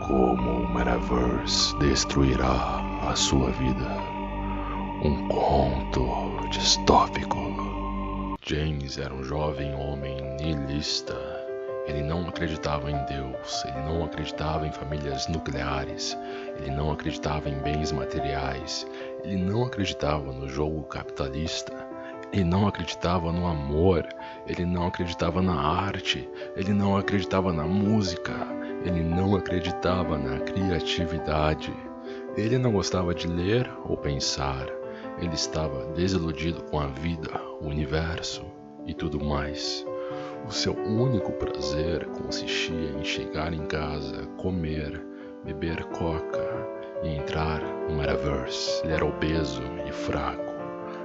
Como o Metaverse destruirá a sua vida. Um conto distópico. James era um jovem homem nihilista. Ele não acreditava em Deus, ele não acreditava em famílias nucleares, ele não acreditava em bens materiais, ele não acreditava no jogo capitalista, ele não acreditava no amor, ele não acreditava na arte, ele não acreditava na música, ele não acreditava na criatividade. Ele não gostava de ler ou pensar, ele estava desiludido com a vida, o universo e tudo mais. O seu único prazer consistia em chegar em casa, comer, beber coca e entrar no Metaverse. Ele era obeso e fraco.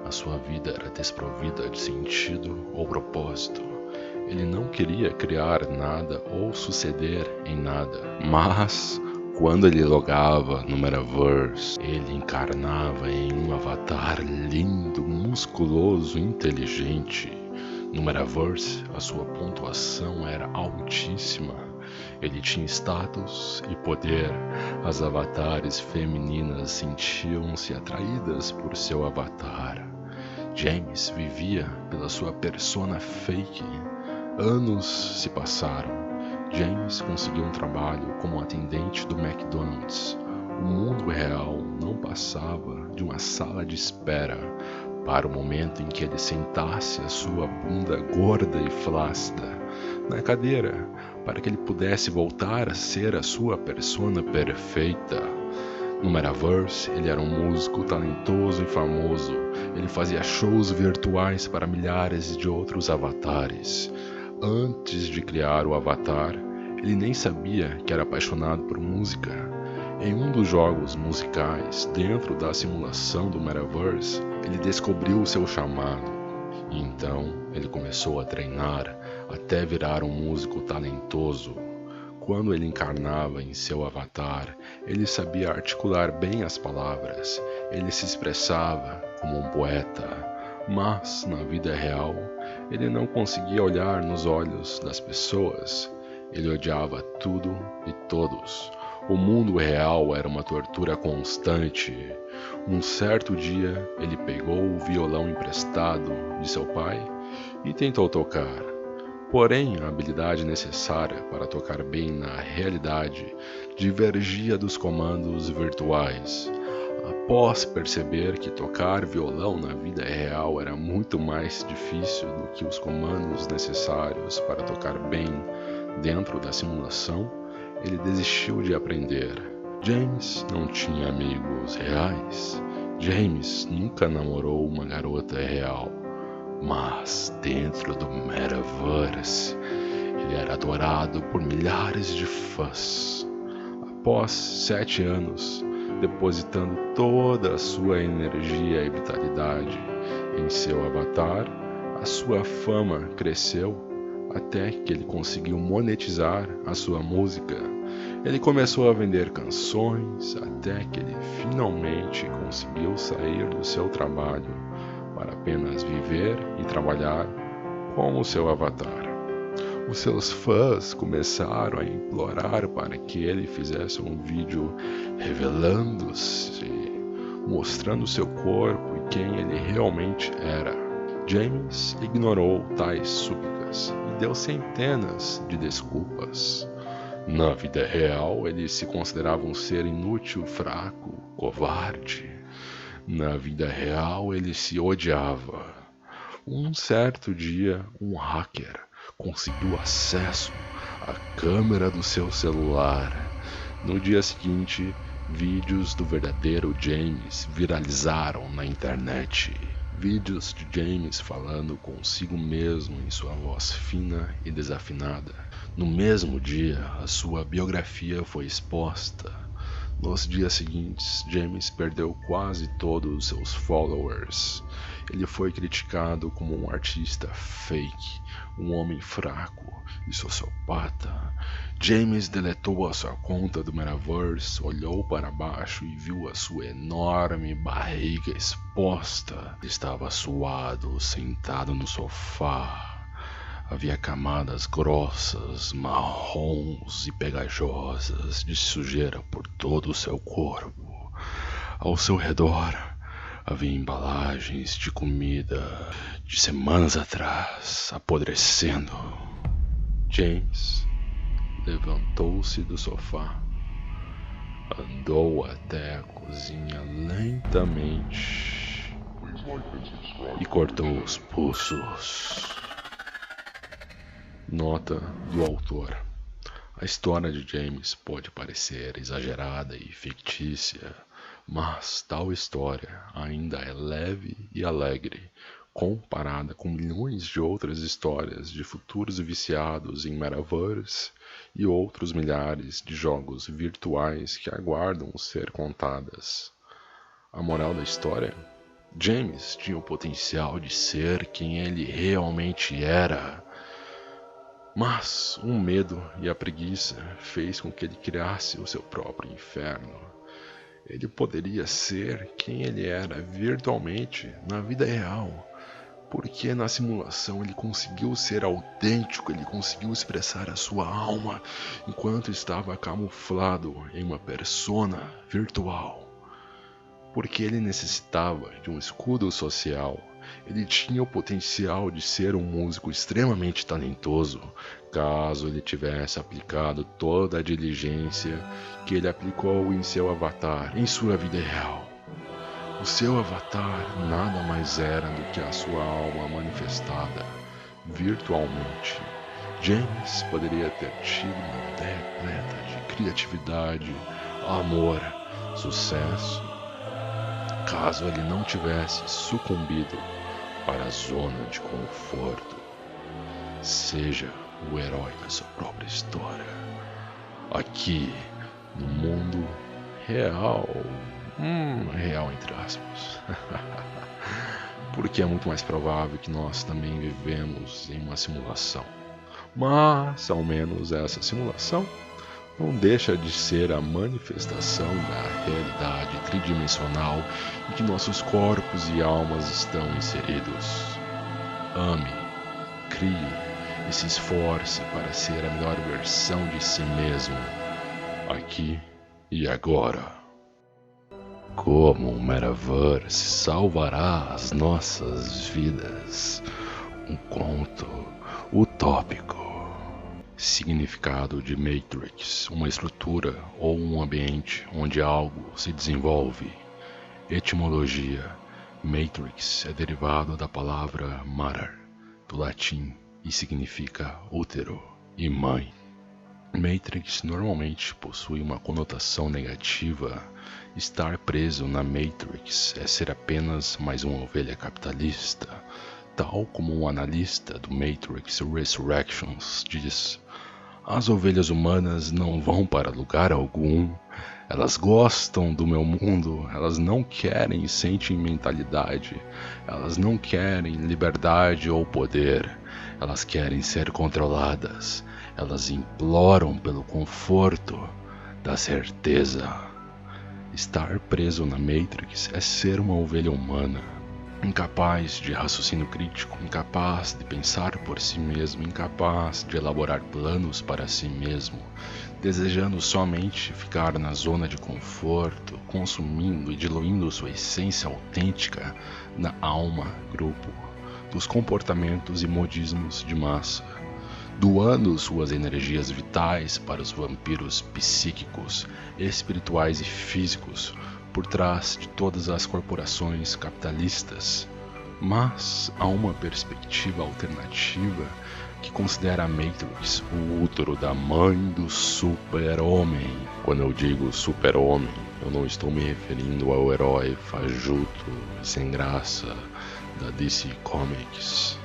A sua vida era desprovida de sentido ou propósito. Ele não queria criar nada ou suceder em nada. Mas, quando ele logava no Metaverse, ele encarnava em um avatar lindo, musculoso, inteligente. No Metaverse, a sua pontuação era altíssima. Ele tinha status e poder. As avatares femininas sentiam-se atraídas por seu avatar. James vivia pela sua persona fake. Anos se passaram. James conseguiu um trabalho como atendente do McDonald's. O mundo real não passava de uma sala de espera para o momento em que ele sentasse a sua bunda gorda e flácida na cadeira, para que ele pudesse voltar a ser a sua persona perfeita. No Metaverse, ele era um músico talentoso e famoso. Ele fazia shows virtuais para milhares de outros avatares. Antes de criar o avatar, ele nem sabia que era apaixonado por música. Em um dos jogos musicais, dentro da simulação do Metaverse, ele descobriu o seu chamado. E então, ele começou a treinar até virar um músico talentoso. Quando ele encarnava em seu avatar, ele sabia articular bem as palavras. Ele se expressava como um poeta. Mas, na vida real, ele não conseguia olhar nos olhos das pessoas. Ele odiava tudo e todos. O mundo real era uma tortura constante. Um certo dia, ele pegou o violão emprestado de seu pai e tentou tocar. Porém, a habilidade necessária para tocar bem na realidade divergia dos comandos virtuais. Após perceber que tocar violão na vida real era muito mais difícil do que os comandos necessários para tocar bem dentro da simulação, ele desistiu de aprender. James não tinha amigos reais. James nunca namorou uma garota real. Mas dentro do Metaverse, ele era adorado por milhares de fãs. Após 7 anos, depositando toda a sua energia e vitalidade em seu avatar, a sua fama cresceu até que ele conseguiu monetizar a sua música. Ele começou a vender canções até que ele finalmente conseguiu sair do seu trabalho para apenas viver e trabalhar como seu avatar. Os seus fãs começaram a implorar para que ele fizesse um vídeo revelando-se, mostrando seu corpo e quem ele realmente era. James ignorou tais súplicas e deu centenas de desculpas. Na vida real, ele se considerava um ser inútil, fraco, covarde. Na vida real, ele se odiava. Um certo dia, um hacker conseguiu acesso à câmera do seu celular. No dia seguinte, vídeos do verdadeiro James viralizaram na internet. Vídeos de James falando consigo mesmo em sua voz fina e desafinada. No mesmo dia, a sua biografia foi exposta. Nos dias seguintes, James perdeu quase todos os seus followers. Ele foi criticado como um artista fake, um homem fraco e sociopata. James deletou a sua conta do Metaverse, olhou para baixo e viu a sua enorme barriga exposta. Estava suado, sentado no sofá. Havia camadas grossas, marrons e pegajosas de sujeira por todo o seu corpo. Ao seu redor havia embalagens de comida de semanas atrás, apodrecendo. James levantou-se do sofá, andou até a cozinha lentamente e cortou os pulsos. Nota do autor: a história de James pode parecer exagerada e fictícia, mas tal história ainda é leve e alegre comparada com milhões de outras histórias de futuros viciados em Metaverse e outros milhares de jogos virtuais que aguardam ser contadas. A moral da história? James tinha o potencial de ser quem ele realmente era, mas o medo e a preguiça fez com que ele criasse o seu próprio inferno. Ele poderia ser quem ele era virtualmente na vida real, porque na simulação ele conseguiu ser autêntico, ele conseguiu expressar a sua alma enquanto estava camuflado em uma persona virtual. Porque ele necessitava de um escudo social. Ele tinha o potencial de ser um músico extremamente talentoso, caso ele tivesse aplicado toda a diligência que ele aplicou em seu avatar em sua vida real. O seu avatar nada mais era do que a sua alma manifestada virtualmente. James poderia ter tido uma ideia repleta de criatividade, amor, sucesso, caso ele não tivesse sucumbido para a zona de conforto. Seja o herói da sua própria história. Aqui, no mundo real. Real entre aspas. Porque é muito mais provável que nós também vivemos em uma simulação. Mas, ao menos essa simulação não deixa de ser a manifestação da realidade tridimensional em que nossos corpos e almas estão inseridos. Ame, crie e se esforce para ser a melhor versão de si mesmo, aqui e agora. Como o Metaverse salvará as nossas vidas? Um conto utópico. Significado de Matrix: uma estrutura ou um ambiente onde algo se desenvolve. Etimologia: Matrix é derivado da palavra mater, do latim, e significa útero e mãe. Matrix normalmente possui uma conotação negativa. Estar preso na Matrix é ser apenas mais uma ovelha capitalista, tal como um analista do Matrix Resurrections diz. As ovelhas humanas não vão para lugar algum. Elas gostam do meu mundo, elas não querem sentimentalidade, elas não querem liberdade ou poder, elas querem ser controladas, elas imploram pelo conforto da certeza. Estar preso na Matrix é ser uma ovelha humana, incapaz de raciocínio crítico, incapaz de pensar por si mesmo, incapaz de elaborar planos para si mesmo, desejando somente ficar na zona de conforto, consumindo e diluindo sua essência autêntica na alma, grupo, dos comportamentos e modismos de massa, doando suas energias vitais para os vampiros psíquicos, espirituais e físicos por trás de todas as corporações capitalistas. Mas há uma perspectiva alternativa que considera a Matrix o útero da mãe do super-homem. Quando eu digo super-homem, eu não estou me referindo ao herói fajuto e sem graça da DC Comics.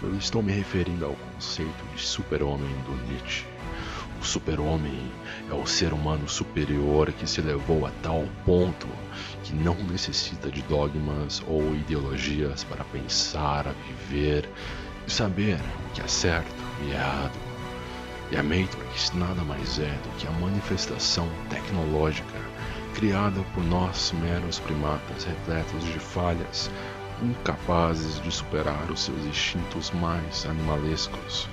Eu estou me referindo ao conceito de super-homem do Nietzsche. O super-homem é o ser humano superior que se elevou a tal ponto que não necessita de dogmas ou ideologias para pensar, viver e saber o que é certo e errado. E a Matrix nada mais é do que a manifestação tecnológica criada por nós meros primatas repletos de falhas, incapazes de superar os seus instintos mais animalescos.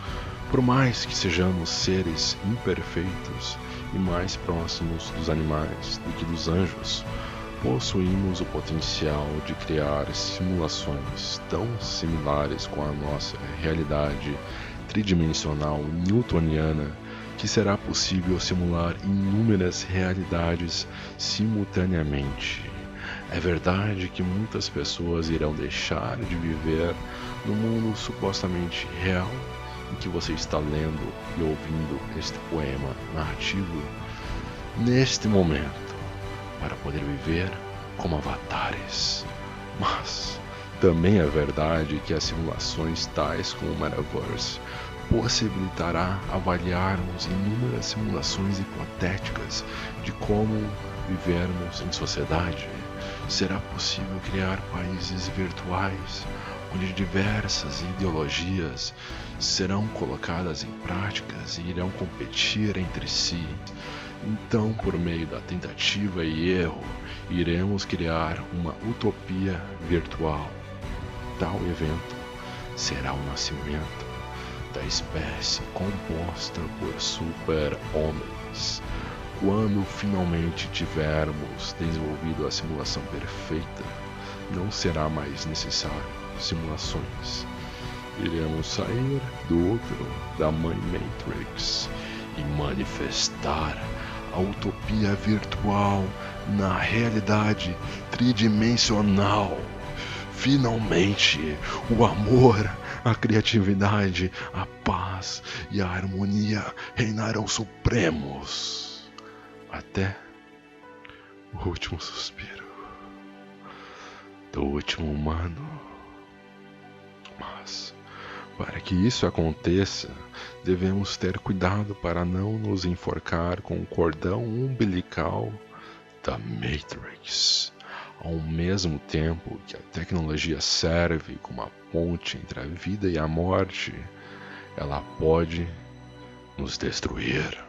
Por mais que sejamos seres imperfeitos e mais próximos dos animais do que dos anjos, possuímos o potencial de criar simulações tão similares com a nossa realidade tridimensional newtoniana que será possível simular inúmeras realidades simultaneamente. É verdade que muitas pessoas irão deixar de viver no mundo supostamente real em que você está lendo e ouvindo este poema narrativo neste momento, para poder viver como avatares. Mas também é verdade que as simulações tais como o Metaverse possibilitará avaliarmos inúmeras simulações hipotéticas de como vivermos em sociedade. Será possível criar países virtuais onde diversas ideologias serão colocadas em práticas e irão competir entre si. Então, por meio da tentativa e erro, iremos criar uma utopia virtual. Tal evento será o nascimento da espécie composta por super-homens. Quando finalmente tivermos desenvolvido a simulação perfeita, não será mais necessário simulações. Iremos sair do útero da mãe Matrix e manifestar a utopia virtual na realidade tridimensional. Finalmente, o amor, a criatividade, a paz e a harmonia reinarão supremos até o último suspiro do último humano. Mas, para que isso aconteça, devemos ter cuidado para não nos enforcar com o cordão umbilical da Matrix. Ao mesmo tempo que a tecnologia serve como a ponte entre a vida e a morte, ela pode nos destruir.